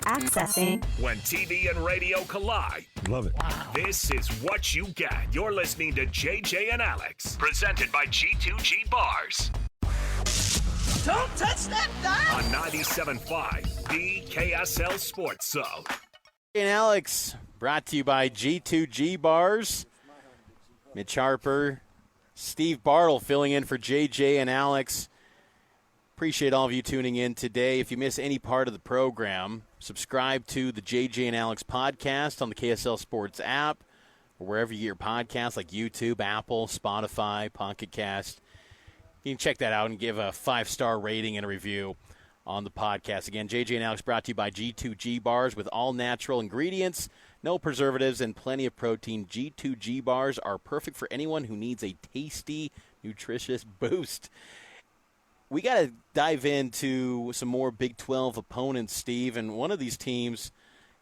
Accessing. When TV and radio collide. Love it. Wow. This is what you get. You're listening to JJ and Alex, presented by G2G Bars. Don't touch that dial. On 97.5, the KSL Sports Zone. And Alex, brought to you by G2G Bars. Mitch Harper, Steve Bartle filling in for JJ and Alex. Appreciate all of you tuning in today. If you miss any part of the program, subscribe to the JJ and Alex podcast on the KSL Sports app or wherever you get your podcasts like YouTube, Apple, Spotify, Pocket Cast. You can check that out and give a 5-star rating and a review on the podcast. Again, JJ and Alex brought to you by G2G Bars with all natural ingredients, no preservatives, and plenty of protein. G2G Bars are perfect for anyone who needs a tasty, nutritious boost. We got to dive into some more Big 12 opponents, Steve, and one of these teams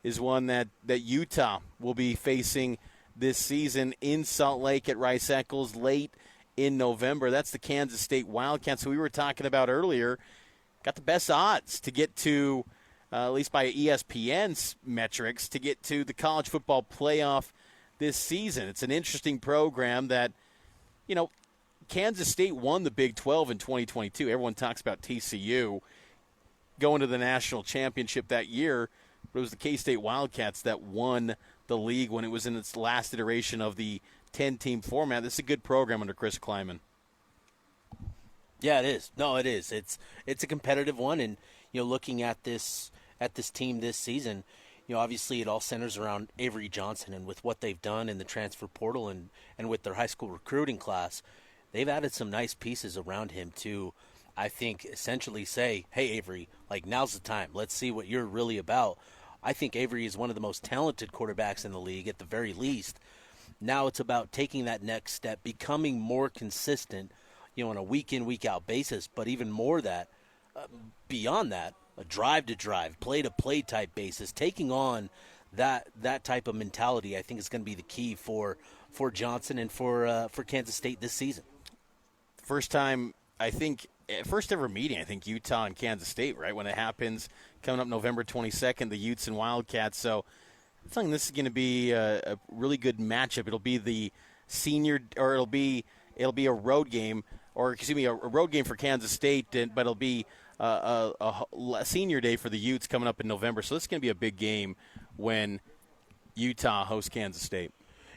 is one that Utah will be facing this season in Salt Lake at Rice-Eccles late in November. That's the Kansas State Wildcats, who we were talking about earlier. Got the best odds to get to, at least by ESPN's metrics, to get to the college football playoff this season. It's an interesting program that, you know, Kansas State won the Big 12 in 2022. Everyone talks about TCU going to the national championship that year, but it was the K-State Wildcats that won the league when it was in its last iteration of the 10-team format. This is a good program under Chris Kleiman. Yeah, it is. No, it is. It's a competitive one, and you know, looking at this team this season, you know, obviously it all centers around Avery Johnson, and with what they've done in the transfer portal and with their high school recruiting class, they've added some nice pieces around him to, I think, essentially say, hey, Avery, like, now's the time. Let's see what you're really about. I think Avery is one of the most talented quarterbacks in the league at the very least. Now it's about taking that next step, becoming more consistent, you know, on a week-in, week-out basis, but even more that, beyond that, a drive-to-drive, play-to-play type basis, taking on that type of mentality, I think is going to be the key for Johnson and for Kansas State this season. First ever meeting, I think, Utah and Kansas State, right, when it happens, coming up November 22nd, the Utes and Wildcats. So I think this is going to be a really good matchup. It'll be the senior, or it'll be a road game, or excuse me, a road game for Kansas State, but it'll be a senior day for the Utes coming up in November. So this is going to be a big game when Utah hosts Kansas State.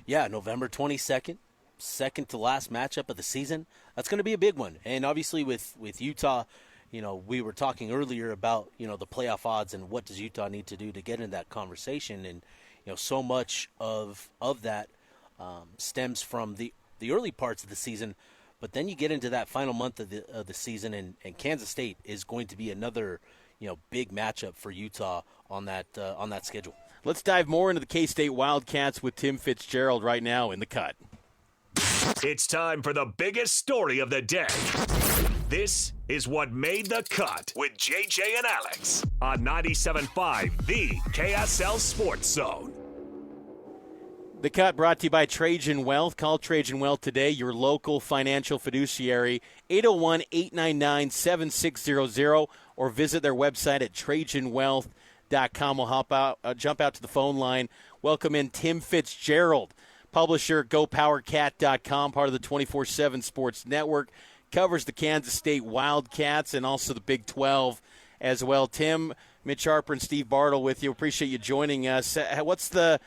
Yeah, November 22nd. Second to last matchup of the season. That's going to be a big one. And obviously with Utah, you know, we were talking earlier about, you know, the playoff odds and what does Utah need to do to get in that conversation. And, you know, so much of that stems from the early parts of the season. But then you get into that final month of the season, and Kansas State is going to be another, you know, big matchup for Utah on that schedule. Let's dive more into the K-State Wildcats with Tim Fitzgerald right now in the cut. It's time for the biggest story of the day. This is what made the cut with JJ and Alex on 97.5, the KSL Sports Zone. The cut brought to you by Trajan Wealth. Call Trajan Wealth today, your local financial fiduciary, 801-899-7600, or visit their website at TrajanWealth.com. We'll jump out to the phone line. Welcome in Tim Fitzgerald, publisher, GoPowerCat.com, part of the 24/7 Sports Network, covers the Kansas State Wildcats and also the Big 12 as well. Tim, Mitch Harper, and Steve Bartle with you. Appreciate you joining us. What's the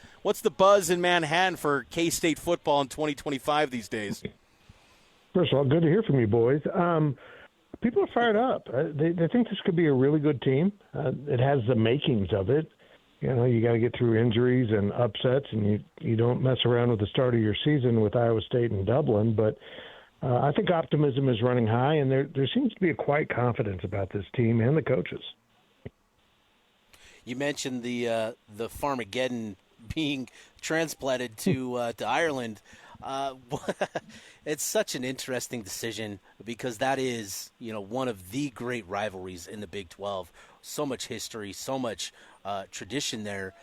buzz in Manhattan for K-State football in 2025 these days? First of all, good to hear from you, boys. People are fired up. They think this could be a really good team. It has the makings of it. You know, you got to get through injuries and upsets, and you don't mess around with the start of your season with Iowa State and Dublin. But I think optimism is running high, and there seems to be a quiet confidence about this team and the coaches. You mentioned the Farmageddon being transplanted to Ireland. It's such an interesting decision because that is, you know, one of the great rivalries in the Big 12. So much history, so much tradition there.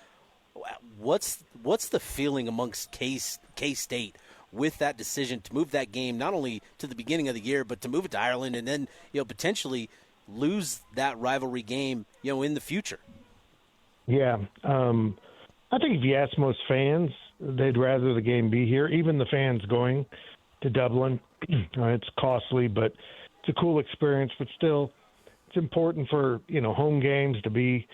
What's the feeling amongst K-State with that decision to move that game not only to the beginning of the year, but to move it to Ireland and then, you know, potentially lose that rivalry game, you know, in the future? Yeah. I think if you ask most fans, they'd rather the game be here. Even the fans going to Dublin, it's costly, but it's a cool experience. But still, it's important for, home games to be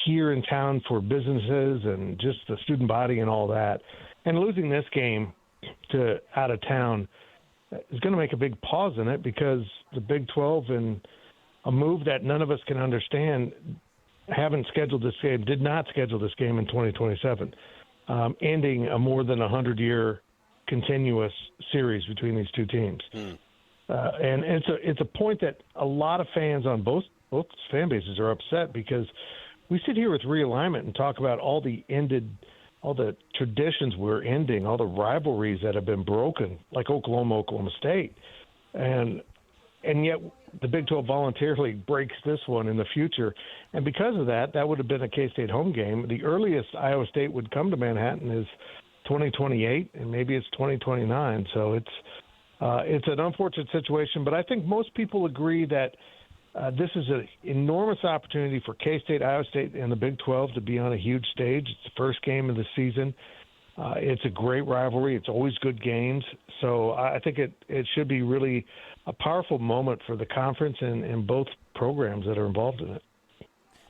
here in town for businesses and just the student body and all that. And losing this game to out of town is going to make a big pause in it, because the Big 12, and a move that none of us can understand, did not schedule this game in 2027, ending a more than 100-year continuous series between these two teams. And it's a point that a lot of fans on both fan bases are upset, because we sit here with realignment and talk about all the traditions we're ending, all the rivalries that have been broken, like Oklahoma State. And yet the Big 12 voluntarily breaks this one in the future. And because of that, that would have been a K-State home game. The earliest Iowa State would come to Manhattan is 2028, and maybe it's 2029. So it's an unfortunate situation, but I think most people agree that this is an enormous opportunity for K-State, Iowa State, and the Big 12 to be on a huge stage. It's the first game of the season. It's a great rivalry. It's always good games. So I think it should be really a powerful moment for the conference and both programs that are involved in it.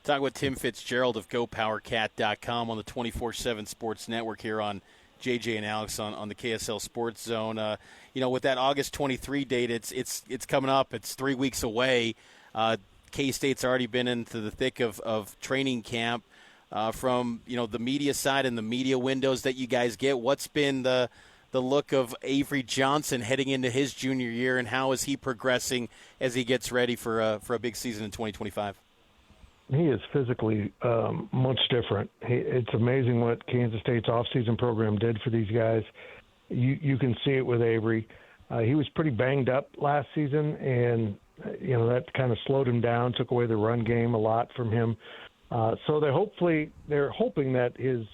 Talking with Tim Fitzgerald of GoPowerCat.com on the 24/7 Sports Network here on JJ and Alex on the KSL Sports Zone. With that August 23 date, it's coming up. It's 3 weeks away. K-State's already been into the thick of training camp. From the media side and the media windows that you guys get, what's been the look of Avery Johnson heading into his junior year, and how is he progressing as he gets ready for a big season in 2025? He is physically much different. It's amazing what Kansas State's offseason program did for these guys. You can see it with Avery. He was pretty banged up last season, and that kind of slowed him down, took away the run game a lot from him. So they're hoping that his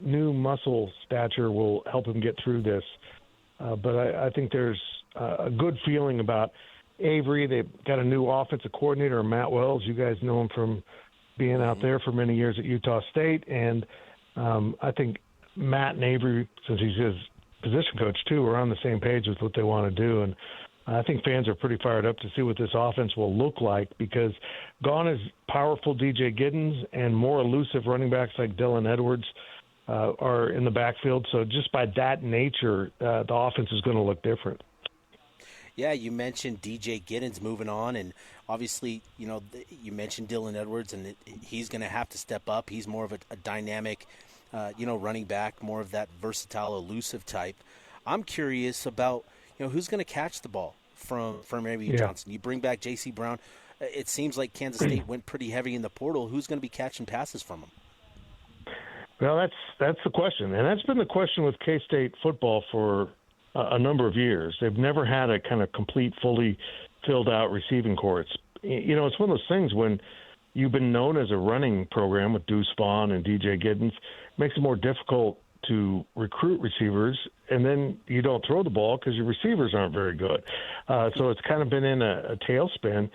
new muscle stature will help him get through this. But I think there's a good feeling about Avery. They've got a new offensive coordinator, Matt Wells. You guys know him from being out there for many years at Utah State. And I think Matt and Avery, since he's his position coach too, are on the same page with what they want to do. And I think fans are pretty fired up to see what this offense will look like, because gone is powerful DJ Giddens, and more elusive running backs like Dylan Edwards are in the backfield. So just by that nature, the offense is going to look different. Yeah, you mentioned DJ Giddens moving on, and obviously, you mentioned Dylan Edwards, and he's going to have to step up. He's more of a dynamic, running back, more of that versatile, elusive type. I'm curious about, who's going to catch the ball from Avery Johnson. You bring back J.C. Brown. It seems like Kansas State went pretty heavy in the portal. Who's going to be catching passes from him? Well, that's the question, and that's been the question with K-State football for a number of years. They've never had a kind of complete, fully filled out receiving corps. It's one of those things when you've been known as a running program with Deuce Vaughn and DJ Giddens, it makes it more difficult to recruit receivers, and then you don't throw the ball because your receivers aren't very good. So it's kind of been in a tailspin.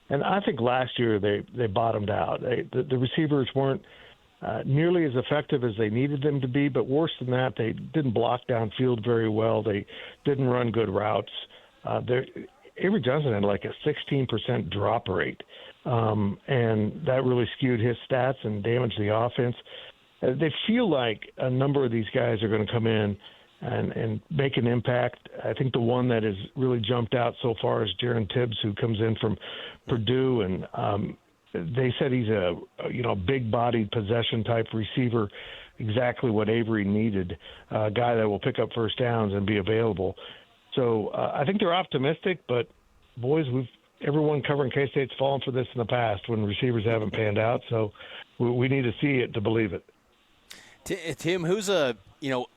And I think last year they bottomed out. The receivers weren't nearly as effective as they needed them to be, but worse than that, they didn't block downfield very well. They didn't run good routes. Avery Johnson had like a 16% drop rate, and that really skewed his stats and damaged the offense. They feel like a number of these guys are going to come in and make an impact. I think the one that has really jumped out so far is Jaron Tibbs, who comes in from Purdue, and they said he's a big-bodied possession-type receiver, exactly what Avery needed, a guy that will pick up first downs and be available. So I think they're optimistic, but, boys, everyone covering K-State's fallen for this in the past when receivers haven't panned out, so we need to see it to believe it. Tim, who's a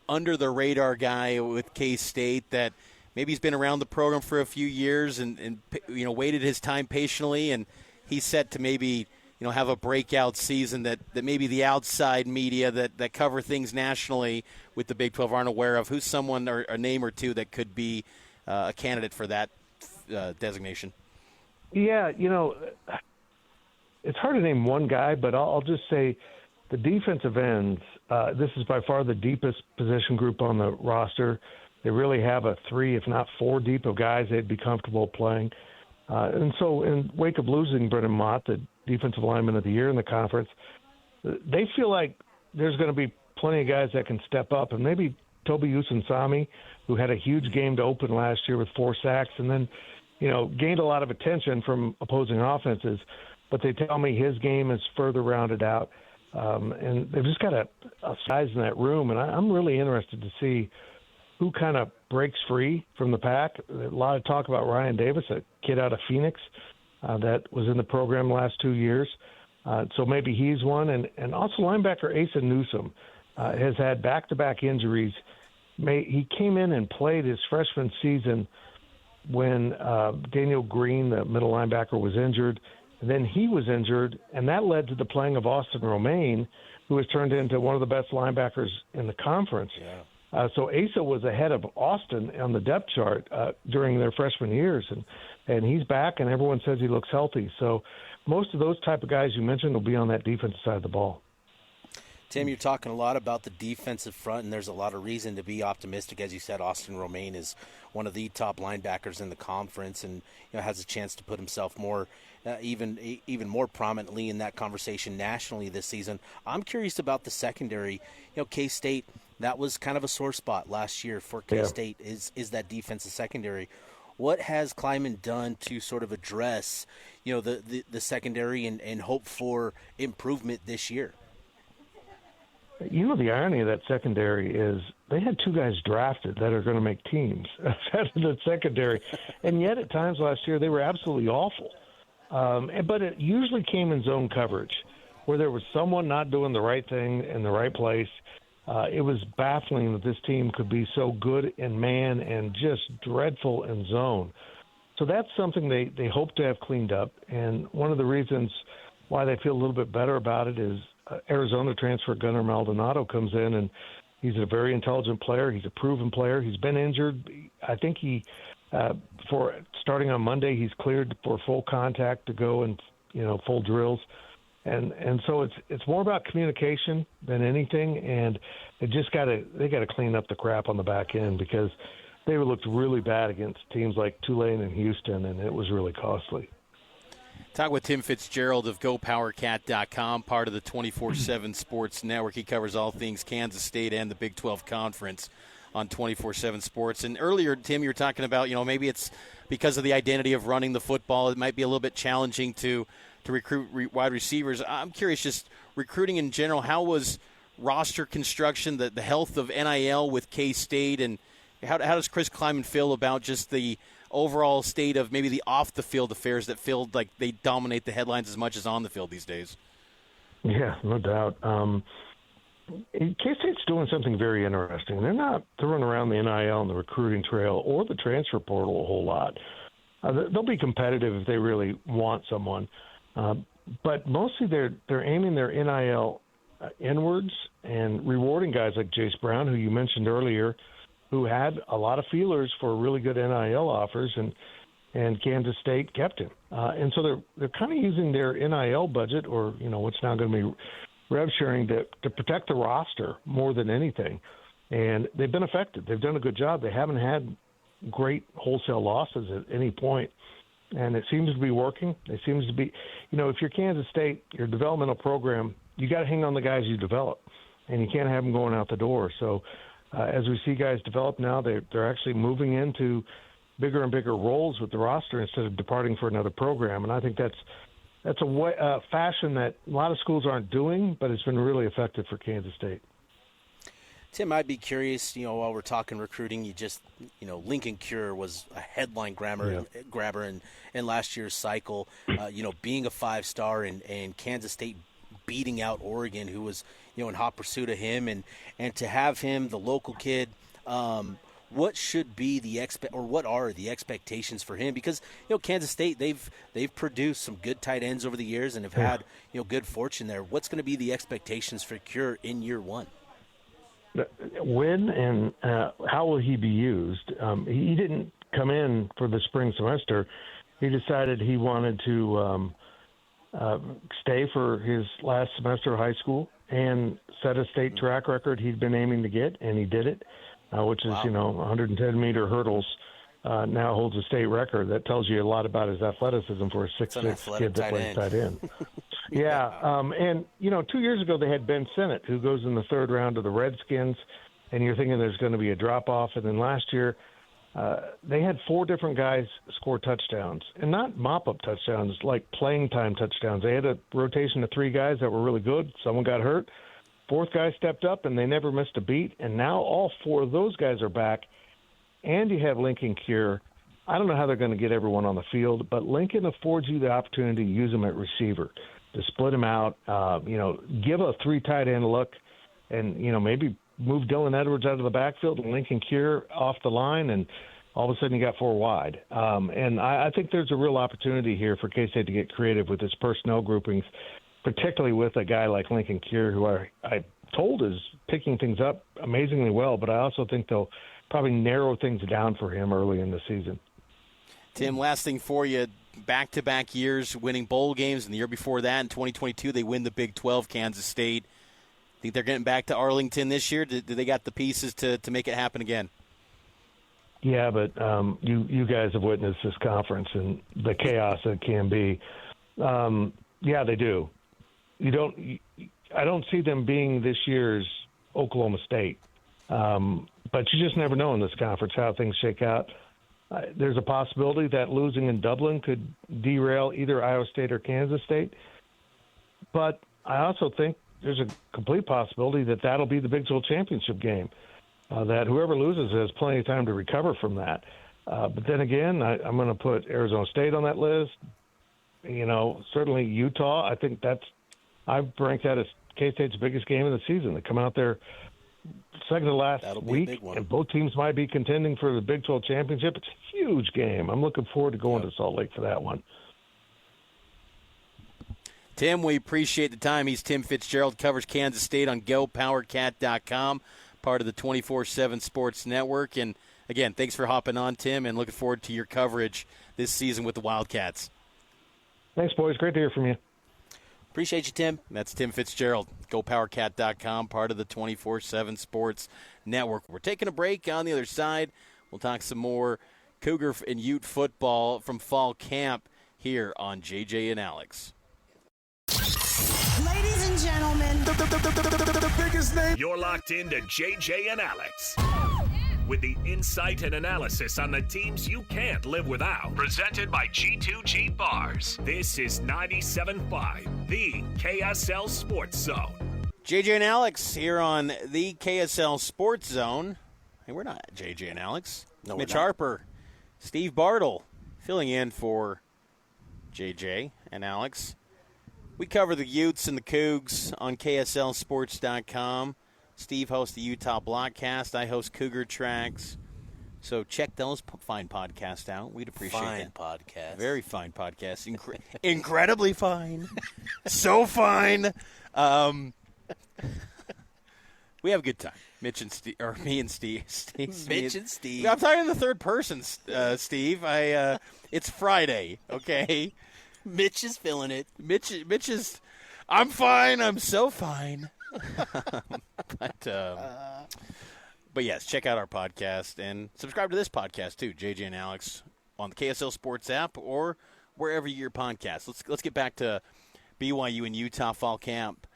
under-the-radar guy with K-State that maybe he's been around the program for a few years and waited his time patiently, and he's set to maybe have a breakout season that maybe the outside media that cover things nationally with the Big 12 aren't aware of? Who's someone or a name or two that could be a candidate for that designation? Yeah, it's hard to name one guy, but I'll just say the defensive ends, this is by far the deepest position group on the roster. They really have a 3, if not 4 deep of guys they'd be comfortable playing. And so in wake of losing Brendan Mott, the defensive lineman of the year in the conference, they feel like there's going to be plenty of guys that can step up. And maybe Toby Usansami, who had a huge game to open last year with 4 sacks and then, gained a lot of attention from opposing offenses. But they tell me his game is further rounded out. And they've just got a size in that room. And I'm really interested to see who kind of breaks free from the pack. A lot of talk about Ryan Davis, a kid out of Phoenix that was in the program last 2 years. So maybe he's one. And also linebacker Asa Newsome has had back-to-back injuries. He came in and played his freshman season when Daniel Green, the middle linebacker, was injured. And then he was injured, and that led to the playing of Austin Romaine, who has turned into one of the best linebackers in the conference. Yeah. So Asa was ahead of Austin on the depth chart during their freshman years, and he's back, and everyone says he looks healthy. So most of those type of guys you mentioned will be on that defensive side of the ball. Tim, you're talking a lot about the defensive front, and there's a lot of reason to be optimistic. As you said, Austin Romaine is one of the top linebackers in the conference, and has a chance to put himself more, even more prominently in that conversation nationally this season. I'm curious about the secondary. K-State, that was kind of a sore spot last year for K-State. Yeah. Is that defensive secondary? What has Kleiman done to sort of address, the secondary and hope for improvement this year? The irony of that secondary is they had 2 guys drafted that are going to make teams out of the secondary. And yet at times last year they were absolutely awful. But it usually came in zone coverage where there was someone not doing the right thing in the right place. It was baffling that this team could be so good in man and just dreadful in zone. So that's something they hope to have cleaned up. And one of the reasons why they feel a little bit better about it is Arizona transfer Gunnar Maldonado comes in, and he's a very intelligent player. He's a proven player. He's been injured. I think for starting on Monday, he's cleared for full contact to go and full drills. And so it's more about communication than anything, and they got to clean up the crap on the back end because they looked really bad against teams like Tulane and Houston, and it was really costly. Talk with Tim Fitzgerald of GoPowerCat.com, part of the 24/7 Sports Network. He covers all things Kansas State and the Big 12 Conference on 24/7 Sports. And earlier, Tim, you were talking about, maybe it's because of the identity of running the football. It might be a little bit challenging to recruit wide receivers. I'm curious, just recruiting in general, how was roster construction, the health of NIL with K-State, and how does Chris Kleiman feel about just the overall state of maybe the off-the-field affairs that feel like they dominate the headlines as much as on the field these days? Yeah, no doubt. K-State's doing something very interesting. They're not throwing around the NIL and the recruiting trail or the transfer portal a whole lot. They'll be competitive if they really want someone. But mostly they're aiming their NIL inwards and rewarding guys like Jace Brown, who you mentioned earlier, who had a lot of feelers for really good NIL offers, and Kansas State kept him. And so they're kind of using their NIL budget, or what's now going to be rev sharing, to protect the roster more than anything. And they've been effective. They've done a good job. They haven't had great wholesale losses at any point. And it seems to be working. It seems to be, if you're Kansas State, your developmental program, you got to hang on the guys you develop, and you can't have them going out the door. So as we see guys develop now, they're actually moving into bigger and bigger roles with the roster instead of departing for another program. And I think that's a fashion that a lot of schools aren't doing, but it's been really effective for Kansas State. Tim, I'd be curious, while we're talking recruiting, Lincoln Cure was a headline grabber in last year's cycle, being a 5-star and Kansas State beating out Oregon, who was, in hot pursuit of him, and to have him, the local kid, what should be what are the expectations for him? Because, Kansas State, they've produced some good tight ends over the years and have had, good fortune there. What's going to be the expectations for Cure in year one? When and how will he be used? He didn't come in for the spring semester. He decided he wanted to stay for his last semester of high school and set a state track record he'd been aiming to get, and he did it, which is, 110-meter hurdles. Now holds a state record. That tells you a lot about his athleticism for a 6'6" kid that plays tight end. And 2 years ago they had Ben Sinnott, who goes in the third round to the Redskins, and you're thinking there's going to be a drop-off. And then last year they had 4 different guys score touchdowns, and not mop-up touchdowns, like playing time touchdowns. They had a rotation of 3 guys that were really good. Someone got hurt. 4th guy stepped up, and they never missed a beat. And now all 4 of those guys are back. And you have Lincoln Kirry. I don't know how they're going to get everyone on the field, but Lincoln affords you the opportunity to use them at receiver, to split them out, give a 3 tight end look, and, maybe move Dylan Edwards out of the backfield and Lincoln Kirry off the line, and all of a sudden you got 4 wide. And I think there's a real opportunity here for K-State to get creative with its personnel groupings, particularly with a guy like Lincoln Kirry, who I told is picking things up amazingly well, but I also think they'll probably narrow things down for him early in the season. Tim, last thing for you, back-to-back years winning bowl games, and the year before that in 2022 they win the Big 12, Kansas State. Think they're getting back to Arlington this year? Do they got the pieces to make it happen again? Yeah, but you guys have witnessed this conference and the chaos that can be. Yeah, they do. I don't see them being this year's Oklahoma State. But you just never know in this conference how things shake out. There's a possibility that losing in Dublin could derail either Iowa State or Kansas State. But I also think there's a complete possibility that that'll be the Big 12 championship game, that whoever loses has plenty of time to recover from that. But then again, I'm going to put Arizona State on that list. Certainly Utah. I think I've ranked that as K-State's biggest game of the season. They come out there second to last week, and both teams might be contending for the Big 12 championship. It's a huge game. I'm looking forward to going to Salt Lake for that one. Tim, we appreciate the time. He's Tim Fitzgerald, covers Kansas State on GoPowerCat.com, part of the 24/7 Sports Network. And, again, thanks for hopping on, Tim, and looking forward to your coverage this season with the Wildcats. Thanks, boys. Great to hear from you. Appreciate you, Tim. That's Tim Fitzgerald, GoPowerCat.com, part of the 24/7 Sports Network. We're taking a break. On the other side, we'll talk some more Cougar and Ute football from fall camp here on JJ and Alex. Ladies and gentlemen, The biggest name. You're locked into JJ and Alex, with the insight and analysis on the teams you can't live without. Presented by G2G Bars. This is 97.5, the KSL Sports Zone. JJ and Alex here on the KSL Sports Zone. Hey, we're not JJ and Alex. No, Mitch we're not. Harper, Steve Bartle filling in for JJ and Alex. We cover the Utes and the Cougs on KSLSports.com. Steve hosts the Utah Blockcast. I host Cougar Tracks. So check those fine podcasts out. We'd appreciate that. Fine podcast. Very fine podcast. Incredibly fine. So fine. We have a good time. Mitch and Steve, or me and Steve. Mitch and Steve. I'm talking in the third person, Steve. It's Friday, okay? Mitch is feeling it. Mitch is, I'm fine. I'm so fine. But yes, check out our podcast and subscribe to this podcast too, JJ and Alex, on the KSL Sports app or wherever you hear podcasts. Let's get back to BYU and Utah fall camp.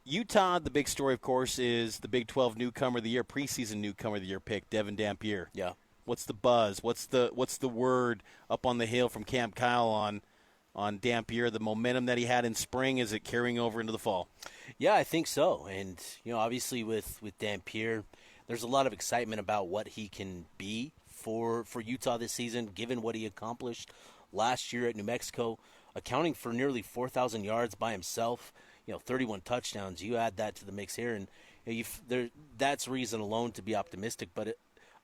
Utah, the big story, of course, is the Big 12 newcomer of the year, preseason newcomer of the year pick, Devin Dampier. Yeah. What's the buzz? What's the word up on the hill from Camp Kyle on Dampier, the momentum that he had in spring? Is it carrying over into the fall? Yeah, I think so. And, obviously with Dampier, there's a lot of excitement about what he can be for Utah this season, given what he accomplished last year at New Mexico, accounting for nearly 4,000 yards by himself, 31 touchdowns. You add that to the mix here, and that's reason alone to be optimistic. But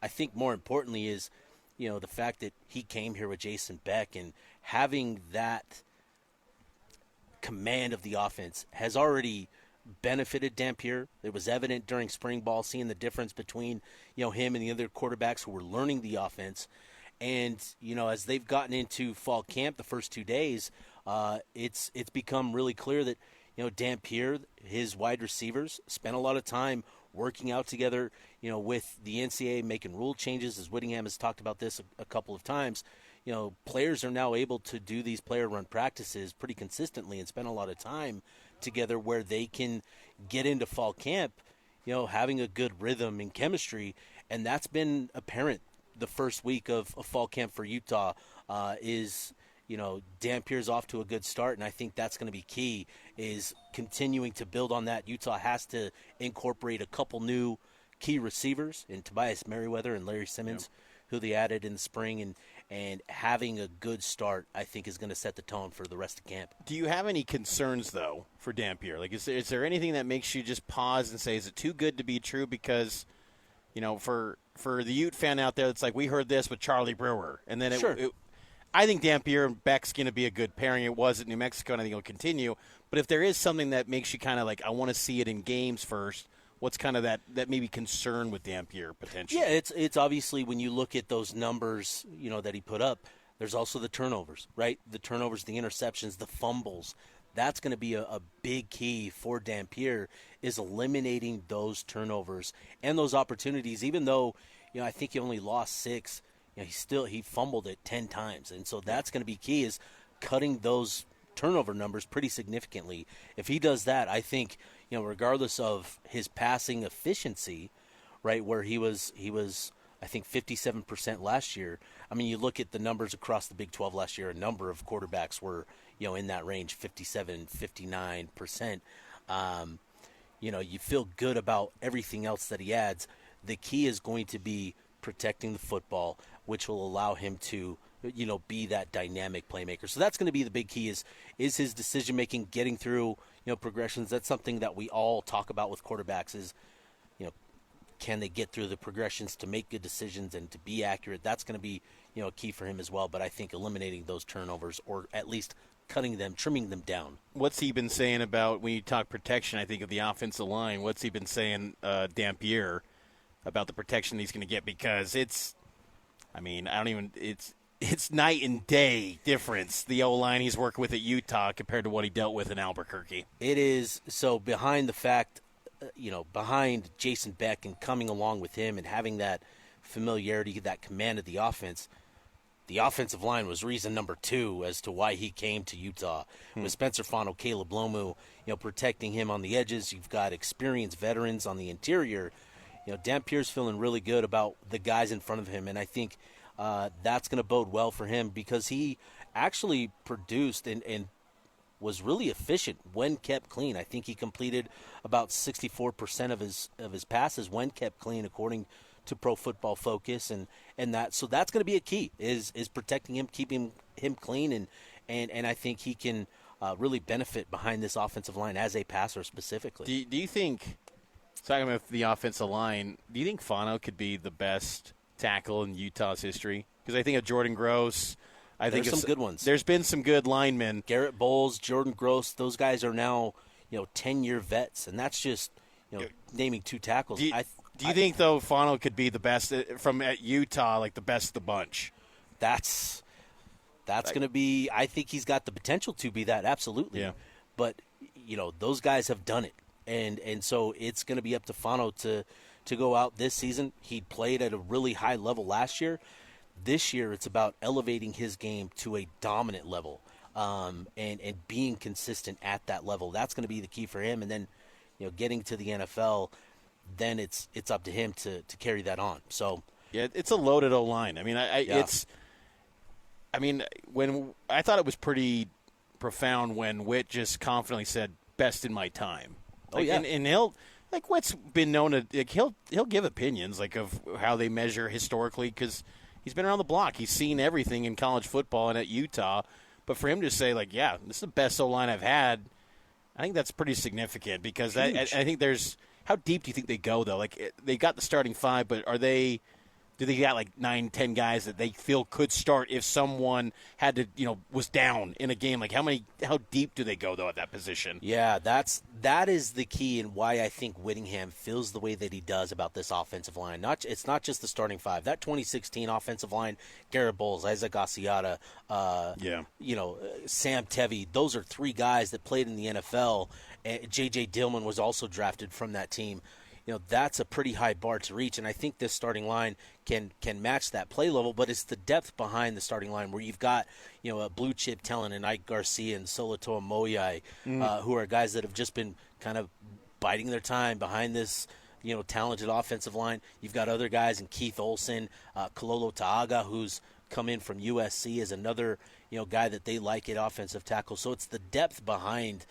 I think more importantly is, the fact that he came here with Jason Beck and having that command of the offense has already benefited Dampier. It was evident during spring ball, seeing the difference between, him and the other quarterbacks who were learning the offense. And, as they've gotten into fall camp the first 2 days, it's become really clear that, Dampier, his wide receivers, spent a lot of time working out together, with the NCAA, making rule changes, as Whittingham has talked about this a couple of times. Players are now able to do these player-run practices pretty consistently and spend a lot of time together where they can get into fall camp, having a good rhythm and chemistry, and that's been apparent the first week of fall camp for Utah. Dampier's off to a good start, and I think that's going to be key, is continuing to build on that. Utah has to incorporate a couple new key receivers in Tobias Merriweather and Larry Simmons, who they added in the spring, and having a good start, I think, is going to set the tone for the rest of camp. Do you have any concerns, though, for Dampier? Like, is there anything that makes you just pause and say, is it too good to be true? Because, for the Ute fan out there, it's like, we heard this with Charlie Brewer. And then I think Dampier and Beck's going to be a good pairing. It was at New Mexico, and I think it'll continue. But if there is something that makes you kind of like, I want to see it in games first, what's kind of that maybe concern with Dampier potentially? Yeah, it's obviously when you look at those numbers, that he put up, there's also the turnovers, right? The turnovers, the interceptions, the fumbles. That's going to be a big key for Dampier, is eliminating those turnovers and those opportunities. Even though, I think he only lost 6, he fumbled it 10 times. And so that's going to be key, is cutting those turnover numbers pretty significantly. If he does that, I think, regardless of his passing efficiency, right, where he was I think 57% last year. I mean, you look at the numbers across the Big 12 last year, a number of quarterbacks were, in that range, 57, 59%. You feel good about everything else that he adds. The key is going to be protecting the football, which will allow him to, be that dynamic playmaker. So that's going to be the big key, is his decision-making, getting through, progressions. That's something that we all talk about with quarterbacks, is, can they get through the progressions to make good decisions and to be accurate? That's going to be, a key for him as well. But I think eliminating those turnovers, or at least cutting them, trimming them down. What's he been saying about, when you talk protection, I think, of the offensive line, what's he been saying, Dampier, about the protection he's going to get? Because it's night and day difference, the O-line he's working with at Utah compared to what he dealt with in Albuquerque. It is. So behind the fact, behind Jason Beck and coming along with him and having that familiarity, that command of the offensive line was reason number 2 as to why he came to Utah. With Spencer Fano, Caleb Lomu, protecting him on the edges. You've got experienced veterans on the interior. Dampier's feeling really good about the guys in front of him, and I think that's going to bode well for him, because he actually produced and was really efficient when kept clean. I think he completed about 64% of his passes when kept clean, according to Pro Football Focus, and so that's going to be a key, is protecting him, keeping him clean, and I think he can really benefit behind this offensive line as a passer specifically. Do you think, talking about the offensive line, do you think Fano could be the best tackle in Utah's history? Because I think of Jordan Gross. There's some good ones. There's been some good linemen. Garrett Bowles, Jordan Gross, those guys are now 10-year vets, and that's just naming 2 tackles. Do you think, though, Fano could be the best at Utah, like the best of the bunch? That's going to be. I think he's got the potential to be that, absolutely. Yeah. But those guys have done it, and so it's going to be up to Fano to go out this season. He played at a really high level last year. This year, it's about elevating his game to a dominant level, and being consistent at that level. That's going to be the key for him. And then, getting to the NFL, then it's up to him to carry that on. So yeah, it's a loaded O-line. I mean, when I thought it was pretty profound when Witt just confidently said, "Best in my time." And he'll. Like, Witt's been known to, he'll give opinions, like, of how they measure historically, because he's been around the block. He's seen everything in college football and at Utah. But for him to say, like, yeah, this is the best O-line I've had, I think that's pretty significant, because I think there's – how deep do you think they go, though? Like, they got the starting 5, but are they Do they got like 9, 10 guys that they feel could start if someone had to, was down in a game? Like how deep do they go though at that position? Yeah, that is the key and why I think Whittingham feels the way that he does about this offensive line. It's not just the starting five. That 2016 offensive line, Garrett Bowles, Isaac Asiata, Sam Tevy, those are 3 guys that played in the NFL. J.J. Dillman was also drafted from that team. That's a pretty high bar to reach, and I think this starting line can match that play level, but it's the depth behind the starting line where you've got, a blue chip talent in Ike Garcia and Solatoa Moyai, who are guys that have just been kind of biding their time behind this, talented offensive line. You've got other guys in Keith Olson, Kalolo Taaga, who's come in from USC as another, guy that they like at offensive tackle. So it's the depth behind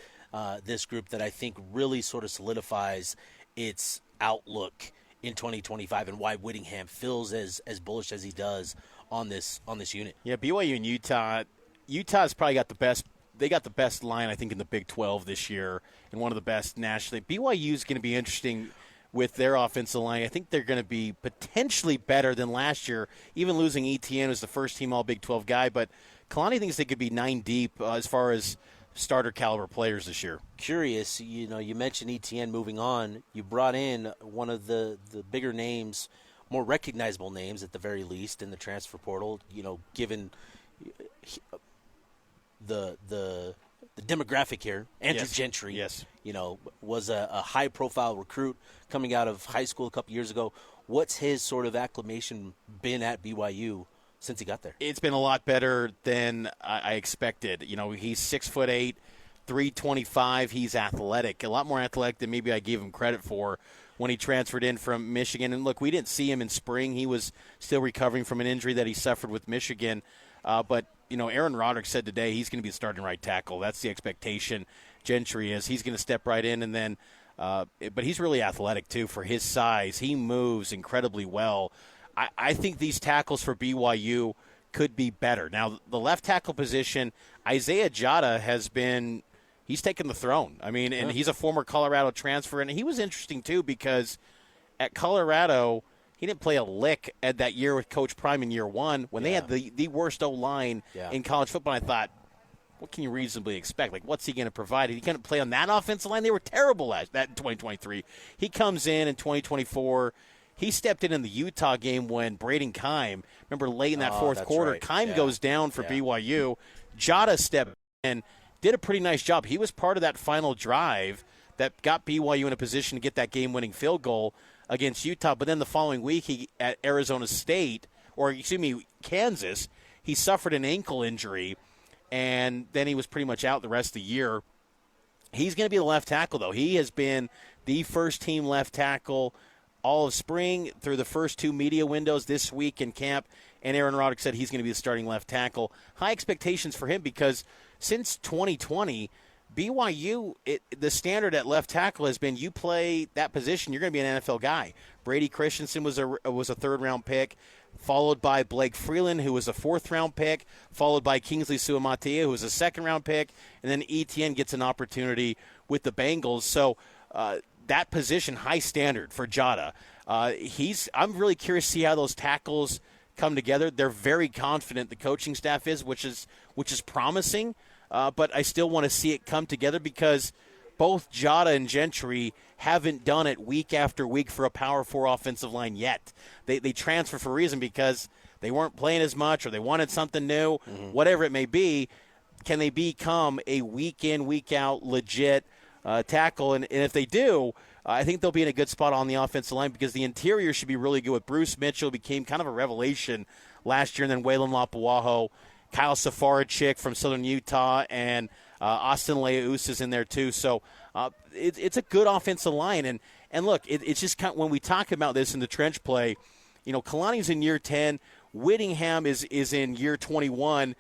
this group that I think really sort of solidifies its outlook in 2025 and why Whittingham feels as bullish as he does on this unit. Yeah, BYU and Utah. Utah's probably got the best. They got the best line, I think, in the Big 12 this year, and one of the best nationally. BYU's going to be interesting with their offensive line. I think they're going to be potentially better than last year, even losing Etienne as the first team All Big 12 guy. But Kalani thinks they could be 9 deep as far as starter caliber players this year. Curious, you mentioned Etienne moving on. You brought in one of the bigger names, more recognizable names at the very least in the transfer portal, given the demographic here. Andrew Gentry, yes. Was a high-profile recruit coming out of high school a couple years ago. What's his sort of acclimation been at BYU since he got there? It's been a lot better than I expected. He's 6'8", 325. He's athletic, a lot more athletic than maybe I gave him credit for when he transferred in from Michigan. And look, we didn't see him in spring. He was still recovering from an injury that he suffered with Michigan. But Aaron Roderick said today he's going to be the starting right tackle. That's the expectation. Gentry is. He's going to step right in, and then. But he's really athletic too for his size. He moves incredibly well. I think these tackles for BYU could be better. Now, the left tackle position, Isaiah Jada he's taken the throne. I mean, and he's a former Colorado transfer, and he was interesting too because at Colorado, he didn't play a lick at that year with Coach Prime in year one when they had the worst O-line in college football. I thought, what can you reasonably expect? Like, what's he going to provide? He couldn't play on that offensive line. They were terrible at that in 2023. He comes in 2024. He stepped in the Utah game when Braden Keim, remember late in that fourth quarter, right. Keim goes down for BYU. Jada stepped in, did a pretty nice job. He was part of that final drive that got BYU in a position to get that game-winning field goal against Utah. But then the following week, at Arizona State, Kansas, he suffered an ankle injury, and then he was pretty much out the rest of the year. He's going to be the left tackle, though. He has been the first-team left tackle all of spring through the first 2 media windows this week in camp, and Aaron Roddick said he's going to be the starting left tackle. High expectations for him because since 2020, BYU, the standard at left tackle has been you play that position, you're going to be an NFL guy. Brady Christensen was a third-round pick, followed by Blake Freeland, who was a fourth-round pick, followed by Kingsley Suamatea, who was a second-round pick, and then Etienne gets an opportunity with the Bengals. So that position, high standard for Jada. I'm really curious to see how those tackles come together. They're very confident, the coaching staff is, which is promising. But I still want to see it come together because both Jada and Gentry haven't done it week after week for a Power 4 offensive line yet. They transfer for a reason because they weren't playing as much or they wanted something new, whatever it may be. Can they become a week in, week out legit tackle? And if they do, I think they'll be in a good spot on the offensive line because the interior should be really good with Bruce Mitchell, became kind of a revelation last year, and then Waylon Lapuaho, Kyle Safaricik from Southern Utah, and Austin Leaus is in there too. So it's a good offensive line. And look, it's just kind of, when we talk about this in the trench play, Kalani's in year 10, Whittingham is in year 21.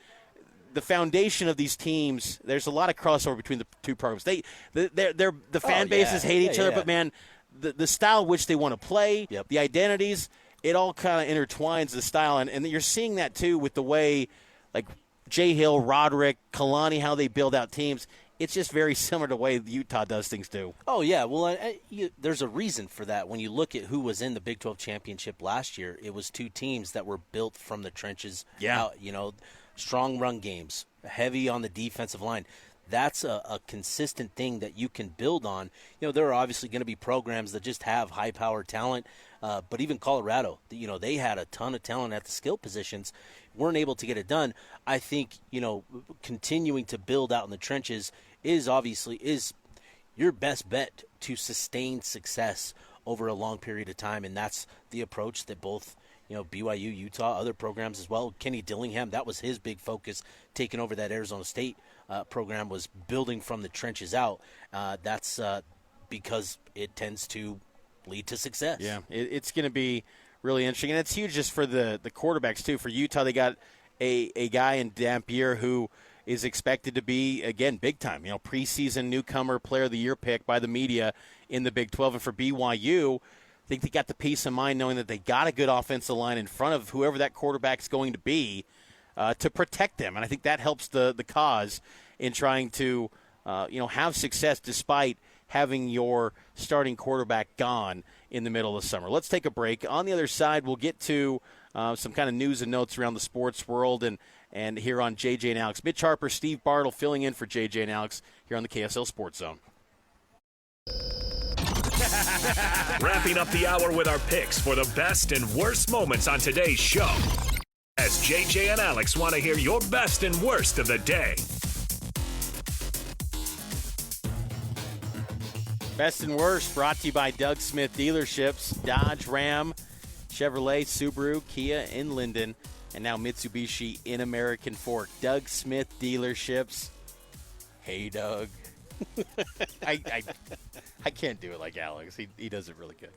The foundation of these teams, there's a lot of crossover between the two programs. The fan bases hate each other, but man, the style which they want to play, the identities, it all kind of intertwines the style, and you're seeing that too with the way, like Jay Hill, Roderick, Kalani, how they build out teams. It's just very similar to the way Utah does things too. Oh, yeah. Well, there's a reason for that. When you look at who was in the Big 12 championship last year, it was two teams that were built from the trenches. Yeah. Strong run games, heavy on the defensive line. That's a consistent thing that you can build on. There are obviously going to be programs that just have high-powered talent, but even Colorado, they had a ton of talent at the skill positions, weren't able to get it done. I think, continuing to build out in the trenches is your best bet to sustain success over a long period of time, and that's the approach that both BYU, Utah, other programs as well. Kenny Dillingham, that was his big focus, taking over that Arizona State program, was building from the trenches out. That's because it tends to lead to success. Yeah, it's going to be really interesting, and it's huge just for the quarterbacks too. For Utah, they got a guy in Dampier who is expected to be, again, big time. Preseason newcomer player of the year pick by the media in the Big 12. And for BYU, I think they got the peace of mind knowing that they got a good offensive line in front of whoever that quarterback's going to be to protect them. And I think that helps the cause in trying to have success despite having your starting quarterback gone in the middle of the summer. Let's take a break. On the other side, we'll get to some kind of news and notes around the sports world and here on JJ and Alex. Mitch Harper, Steve Bartle filling in for JJ and Alex here on the KSL Sports Zone. Wrapping up the hour with our picks for the best and worst moments on today's show. As JJ and Alex want to hear your best and worst of the day. Best and worst brought to you by Doug Smith Dealerships, Dodge, Ram, Chevrolet, Subaru, Kia in Linden, and now Mitsubishi in American Fork. Doug Smith Dealerships. Hey, Doug. I can't do it like Alex. He does it really good.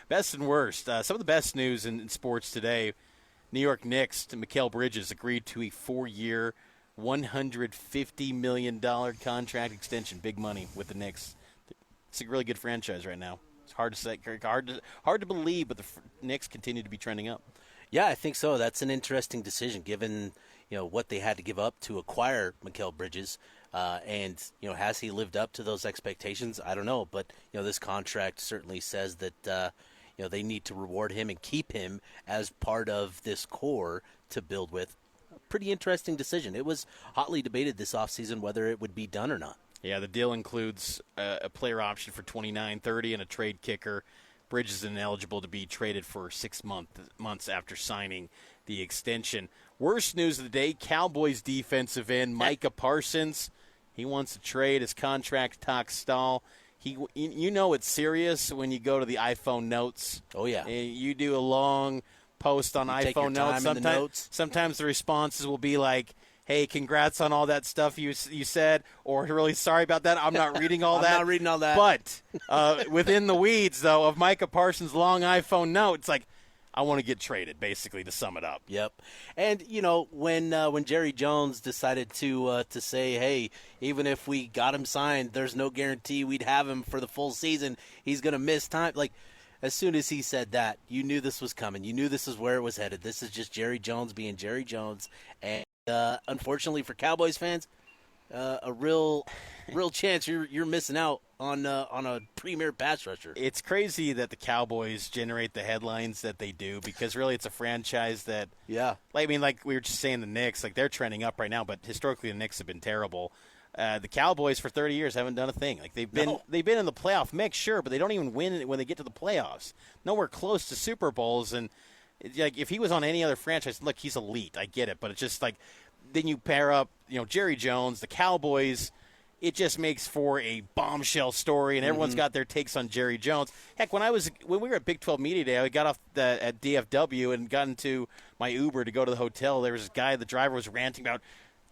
Best and worst. Some of the best news in sports today. New York Knicks, Mikal Bridges agreed to a 4-year, $150 million contract extension. Big money with the Knicks. It's a really good franchise right now. It's hard to say, hard to believe, but the Knicks continue to be trending up. Yeah, I think so. That's an interesting decision given what they had to give up to acquire Mikal Bridges. And has he lived up to those expectations? I don't know, but this contract certainly says that they need to reward him and keep him as part of this core to build with. A pretty interesting decision. It was hotly debated this offseason whether it would be done or not. Yeah, the deal includes a player option for $29.30 and a trade kicker. Bridges is ineligible to be traded for 6 months after signing the extension. Worst news of the day, Cowboys defensive end Micah Parsons. He wants to trade. His contract talks stall. It's serious when you go to the iPhone notes. Oh, yeah. You do a long post on iPhone notes. Sometimes the responses will be like, hey, congrats on all that stuff you said, or really sorry about that. I'm not reading all that. I'm not reading all that. But within the weeds, though, of Micah Parsons' long iPhone note, it's like, I want to get traded, basically, to sum it up. Yep. And, when Jerry Jones decided to say, hey, even if we got him signed, there's no guarantee we'd have him for the full season. He's going to miss time. Like, as soon as he said that, you knew this was coming. You knew this is where it was headed. This is just Jerry Jones being Jerry Jones. And unfortunately for Cowboys fans, a real chance you're missing out on a premier pass rusher. It's crazy that the Cowboys generate the headlines that they do because really it's a franchise that like we were just saying the Knicks, like they're trending up right now, but historically the Knicks have been terrible. The Cowboys for 30 years haven't done a thing. Like they've been in the playoff mix, sure, but they don't even win when they get to the playoffs. Nowhere close to Super Bowls. And like if he was on any other franchise, look, he's elite. I get it, but it's just like then you pair up, Jerry Jones, the Cowboys. It just makes for a bombshell story, and everyone's got their takes on Jerry Jones. Heck, when we were at Big 12 Media Day, I got off at DFW and got into my Uber to go to the hotel. There was this guy, the driver was ranting about,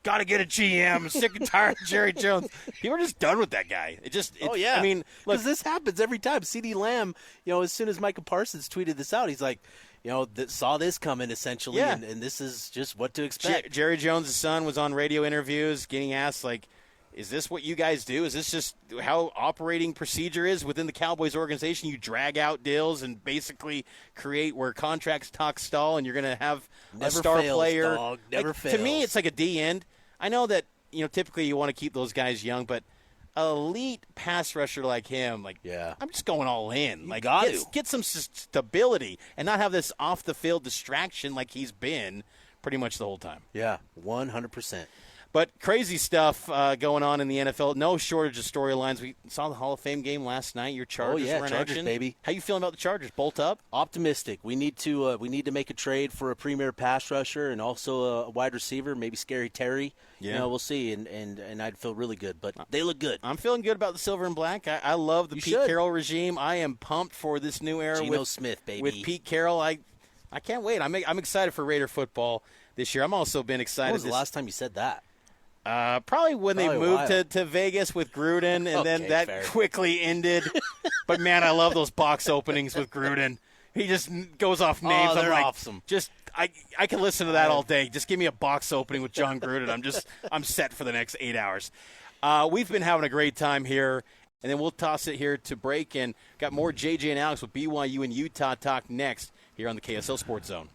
got to get a GM. I'm sick and tired of Jerry Jones. People are just done with that guy. I mean, because this happens every time. CeeDee Lamb, as soon as Micah Parsons tweeted this out, he's like, saw this coming essentially, and this is just what to expect. Jerry Jones' son was on radio interviews getting asked, like, is this what you guys do? Is this just how operating procedure is within the Cowboys organization? You drag out deals and basically create where contracts talk stall and you're going to have a star player. Dog. Never fails. To me, it's like a D end. I know that, typically you want to keep those guys young, but elite pass rusher like him, I'm just going all in. Get some stability and not have this off the field distraction like he's been pretty much the whole time. Yeah, 100%. But crazy stuff going on in the NFL. No shortage of storylines. We saw the Hall of Fame game last night. Your Chargers were in Chargers, action. baby. How you feeling about the Chargers? Bolt up? Optimistic. We need to make a trade for a premier pass rusher and also a wide receiver, maybe Scary Terry. Yeah. We'll see, and I'd feel really good. But they look good. I'm feeling good about the silver and black. I love the Pete Carroll regime. I am pumped for this new era Geno Smith, baby. With Pete Carroll. I can't wait. I'm excited for Raider football this year. I'm also been excited. When was the last time you said that? Probably when they moved to Vegas with Gruden, and then that quickly ended. But, man, I love those box openings with Gruden. He just goes off names. They're awesome. I can listen to that all day. Just give me a box opening with John Gruden. I'm set for the next 8 hours. We've been having a great time here, and then we'll toss it here to break. And got more JJ and Alex with BYU and Utah talk next here on the KSL Sports Zone.